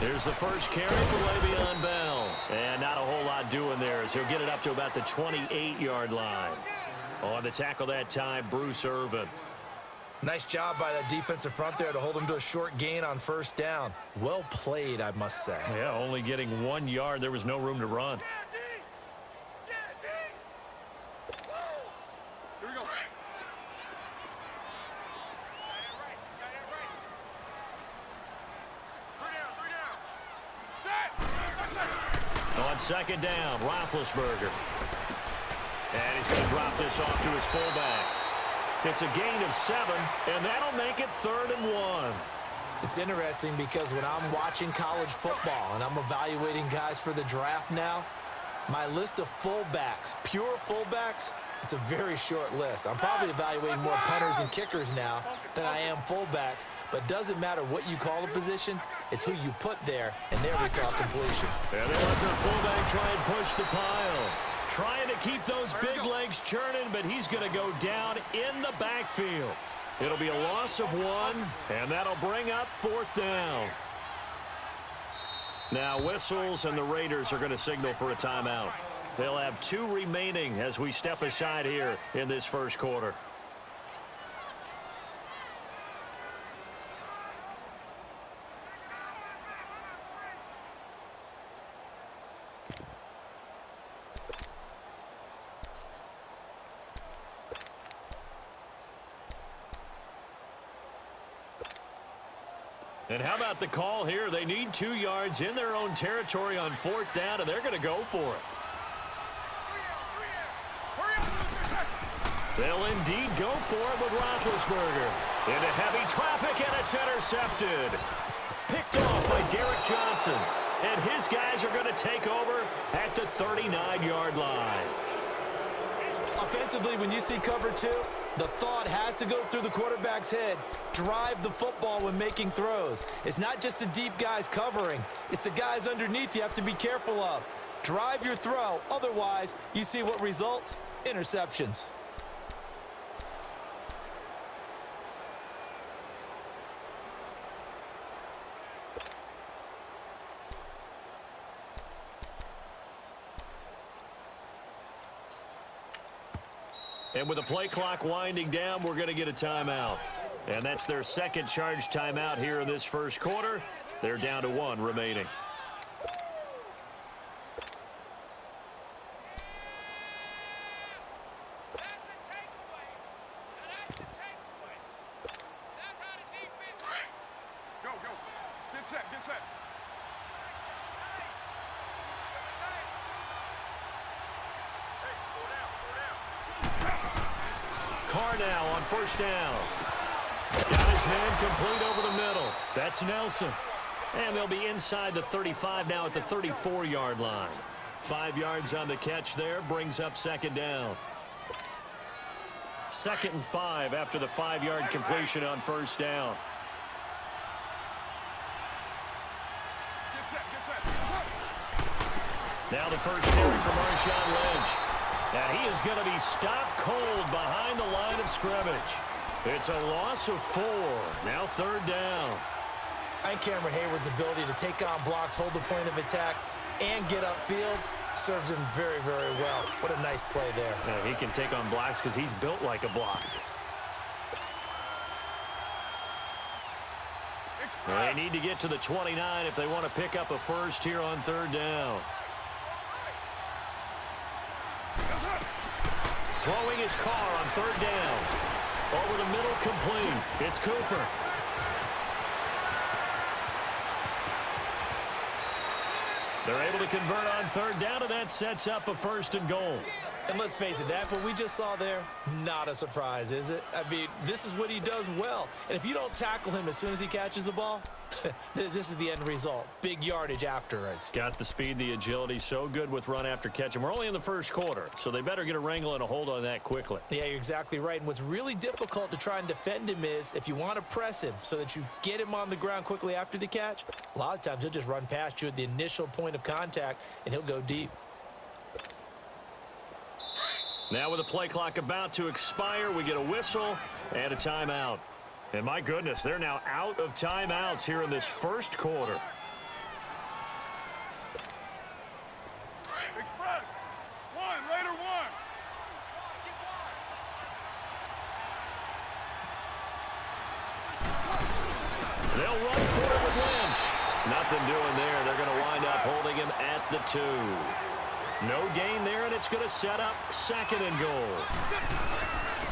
Here's the first carry for Le'Veon Bell. And not a whole lot doing there as he'll get it up to about the 28-yard line. On the tackle that time, Bruce Irvin. Nice job by that defensive front there to hold him to a short gain on first down. Well played, I must say. Yeah, only getting 1 yard. There was no room to run. On second down, Roethlisberger. And he's going to drop this off to his fullback. It's a gain of 7, and that'll make it 3rd and 1. It's interesting because when I'm watching college football and I'm evaluating guys for the draft now, my list of fullbacks, pure fullbacks, it's a very short list. I'm probably evaluating more punters and kickers now than I am fullbacks, but doesn't matter what you call a position, it's who you put there, and there we saw completion. And they let their fullback try and push the pile. Trying to keep those big legs churning, but he's going to go down in the backfield. It'll be a loss of 1, and that'll bring up 4th down. Now whistles, and the Raiders are going to signal for a timeout. They'll have 2 remaining as we step aside here in this first quarter. And how about the call here? They need 2 yards in their own territory on 4th down, and they're going to go for it. They'll indeed go for it with Roethlisberger. Into heavy traffic, and it's intercepted. Picked off by Derek Johnson. And his guys are going to take over at the 39-yard line. Offensively, when you see cover 2, the thought has to go through the quarterback's head. Drive the football when making throws. It's not just the deep guys covering. It's the guys underneath you have to be careful of. Drive your throw. Otherwise, you see what results? Interceptions. And with the play clock winding down, we're going to get a timeout. And that's their second charge timeout here in this first quarter. They're down to 1 remaining. Carr now on first down. Got his hand complete over the middle. That's Nelson. And they'll be inside the 35 now at the 34-yard line. 5 yards on the catch there, brings up second down. 2nd and 5 after the 5-yard completion on first down. Now the first carry for Marshawn Lynch. And he is going to be stopped cold behind the line of scrimmage. It's a loss of 4. Now 3rd down. And Cameron Hayward's ability to take on blocks, hold the point of attack, and get upfield serves him very, very well. What a nice play there. Yeah, he can take on blocks because he's built like a block. They need to get to the 29 if they want to pick up a first here on 3rd down. Throwing his Carr on 3rd down. Over the middle, complete. It's Cooper. They're able to convert on 3rd down, and that sets up a 1st and goal. And let's face it, that what we just saw there, not a surprise, is it? I mean, this is what he does well. And if you don't tackle him as soon as he catches the ball, this is the end result. Big yardage afterwards. Got the speed, the agility, so good with run after catch. And we're only in the first quarter, so they better get a wrangle and a hold on that quickly. Yeah, you're exactly right. And what's really difficult to try and defend him is if you want to press him so that you get him on the ground quickly after the catch, a lot of times he'll just run past you at the initial point of contact, and he'll go deep. Now with the play clock about to expire, we get a whistle and a timeout. And my goodness, they're now out of timeouts here in this first quarter. Express. One, Raider one. They'll run for it with Lynch. Nothing doing there. They're going to wind up holding him at the 2. No gain there, and it's going to set up 2nd and goal.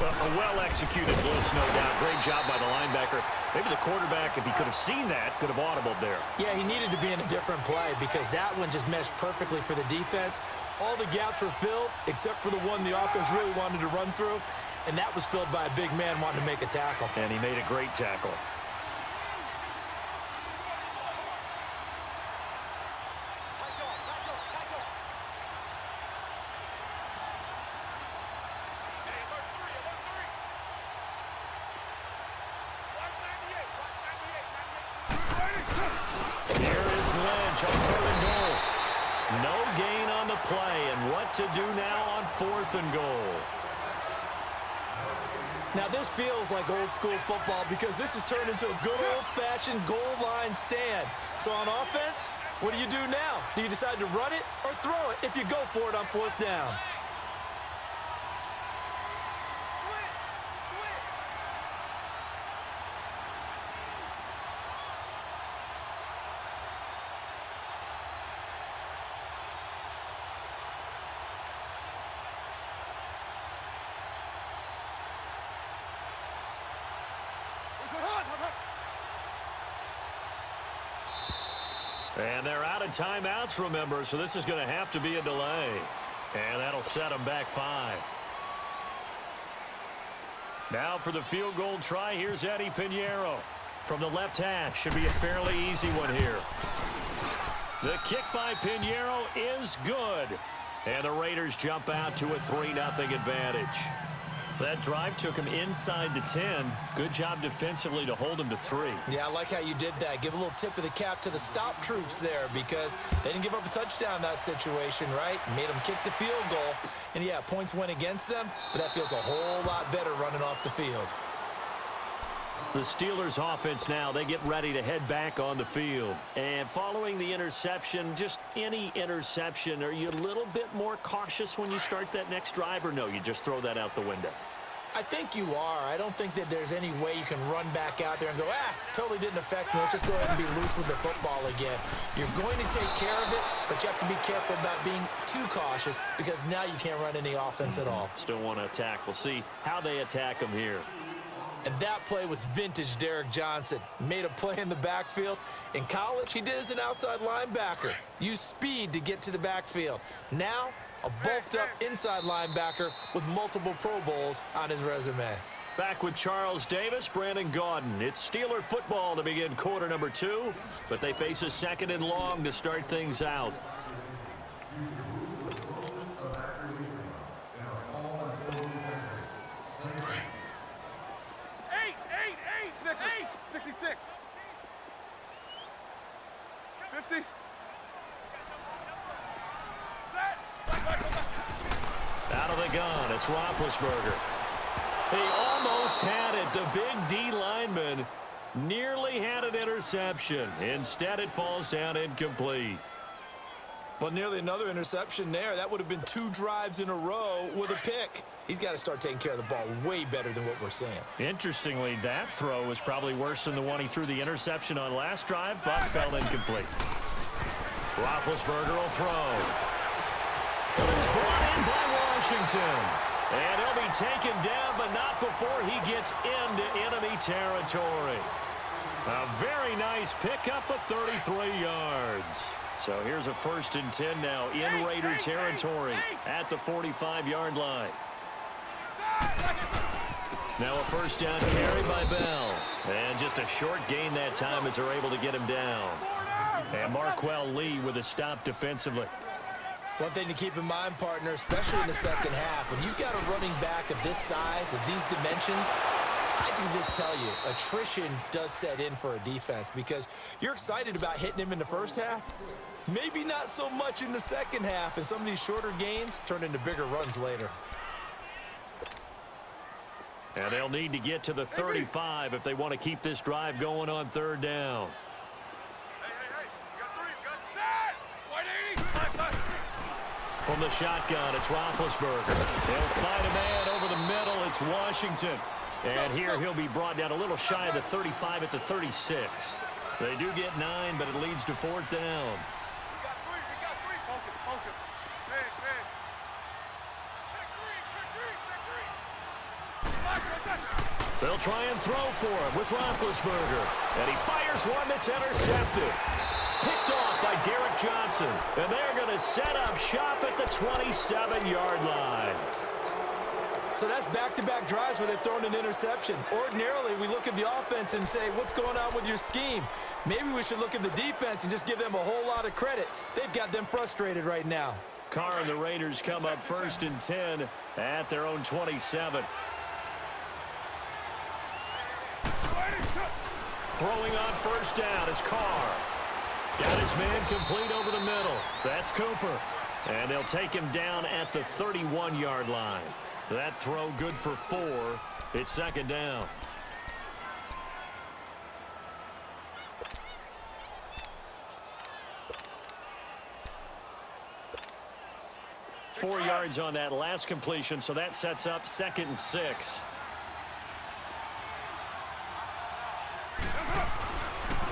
Well, a well-executed blitz, no doubt. Great job by the linebacker. Maybe the quarterback, if he could have seen that, could have audibled there. Yeah, he needed to be in a different play because that one just meshed perfectly for the defense. All the gaps were filled except for the one the offense really wanted to run through, and that was filled by a big man wanting to make a tackle. And he made a great tackle. On 3rd and goal. No gain on the play, and what to do now on 4th and goal. Now this feels like old school football because this has turned into a good old-fashioned goal line stand. So on offense, what do you do now? Do you decide to run it or throw it if you go for it on 4th down? And they're out of timeouts, remember, so this is going to have to be a delay. And that'll set them back 5. Now for the field goal try, here's Eddie Pinheiro. From the left hash, should be a fairly easy one here. The kick by Pinheiro is good. And the Raiders jump out to a 3-0 advantage. That drive took him inside the 10. Good job defensively to hold him to 3. Yeah, I like how you did that. Give a little tip of the cap to the stop troops there because they didn't give up a touchdown in that situation, right? Made them kick the field goal. And, yeah, points went against them, but that feels a whole lot better running off the field. The Steelers offense now, they get ready to head back on the field. And following the interception, just any interception, are you a little bit more cautious when you start that next drive, or no, you just throw that out the window? I think you are. I don't think that there's any way you can run back out there and go, totally didn't affect me. Let's just go ahead and be loose with the football again. You're going to take care of it, but you have to be careful about being too cautious because now you can't run any offense at all. Still want to attack. We'll see how they attack them here. And that play was vintage Derek Johnson. Made a play in the backfield. In college, he did as an outside linebacker. Used speed to get to the backfield. Now, a bulked-up inside linebacker with multiple Pro Bowls on his resume. Back with Charles Davis, Brandon Gaudin. It's Steeler football to begin quarter number 2, but they face a 2nd and long to start things out. Eight. 66. 50. Out of the gun, it's Roethlisberger. He almost had it. The big D lineman nearly had an interception. Instead, it falls down incomplete. Well, nearly another interception there. That would have been 2 drives in a row with a pick. He's got to start taking care of the ball way better than what we're seeing. Interestingly, that throw was probably worse than the one he threw the interception on last drive, but fell incomplete. Roethlisberger will throw. It's brought in by Washington. And he'll be taken down, but not before he gets into enemy territory. A very nice pickup of 33 yards. So here's a 1st and 10 now in Raider territory at the 45-yard line. Now a 1st down carry by Bell. And just a short gain that time as they're able to get him down. And Marquell Lee with a stop defensively. One thing to keep in mind, partner, especially in the second half, when you've got a running back of this size, of these dimensions, I can just tell you, attrition does set in for a defense because you're excited about hitting him in the first half. Maybe not so much in the second half, and some of these shorter gains turn into bigger runs later. And they'll need to get to the 35 if they want to keep this drive going on 3rd down. Hey, you got 3, you got set. Wide 80. From the shotgun, it's Roethlisberger. He'll fight a man over the middle. It's Washington. And here he'll be brought down a little shy of the 35 at the 36. They do get 9, but it leads to 4th down. We got three. Focus, focus. Big. Check three. They'll try and throw for him with Roethlisberger. And he fires one that's intercepted. Picked off by Derek Johnson. And they're going to set up shop at the 27-yard line. So that's back-to-back drives where they've thrown an interception. Ordinarily, we look at the offense and say, what's going on with your scheme? Maybe we should look at the defense and just give them a whole lot of credit. They've got them frustrated right now. Carr and the Raiders come up 1st and 10 at their own 27. Throwing on 1st down is Carr. Got his man complete over the middle. That's Cooper. And they'll take him down at the 31-yard line. That throw good for 4. It's 2nd down. Four yards on that last completion, so that sets up 2nd and 6.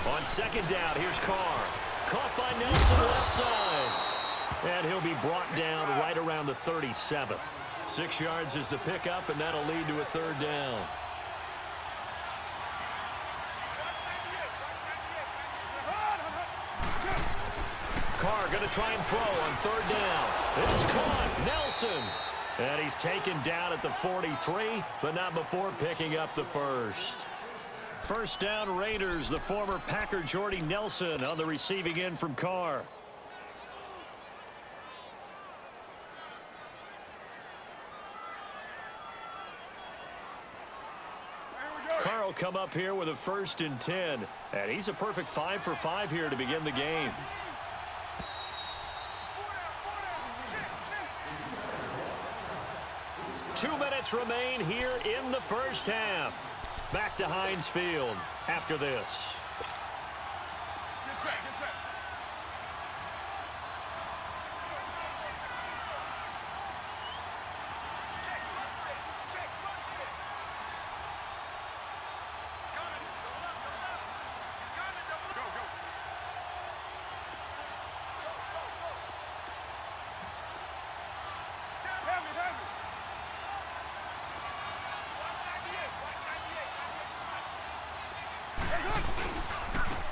On 2nd down, here's Carr. Caught by Nelson left side. And he'll be brought down right around the 37. 6 yards is the pickup, and that'll lead to a 3rd down. Carr going to try and throw on 3rd down. It's caught. Nelson. And he's taken down at the 43, but not before picking up the 1st. 1st down Raiders, the former Packer Jordy Nelson on the receiving end from Carr. Carr will come up here with a 1st and 10. And he's a perfect 5 for 5 here to begin the game. Two minutes remain here in the 1st half. Back to Heinz Field after this. Get set.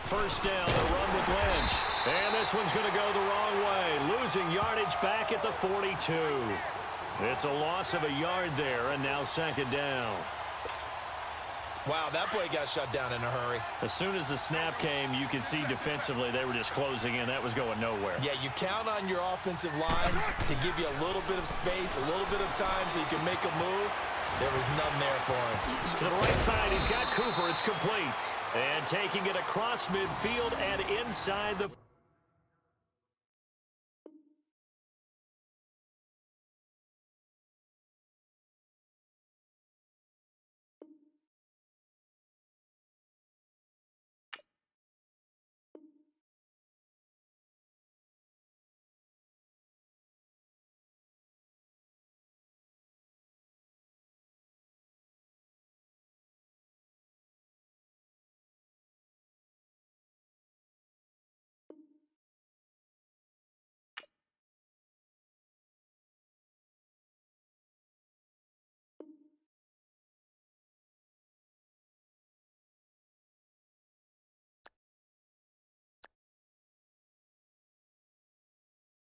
First down, the run with Lynch. And this one's going to go the wrong way. Losing yardage back at the 42. It's a loss of a yard there, and now 2nd down. Wow, that play got shut down in a hurry. As soon as the snap came, you could see defensively they were just closing in. That was going nowhere. Yeah, you count on your offensive line to give you a little bit of space, a little bit of time so you can make a move. There was none there for him. To the right side, he's got Cooper. It's complete. And taking it across midfield and inside the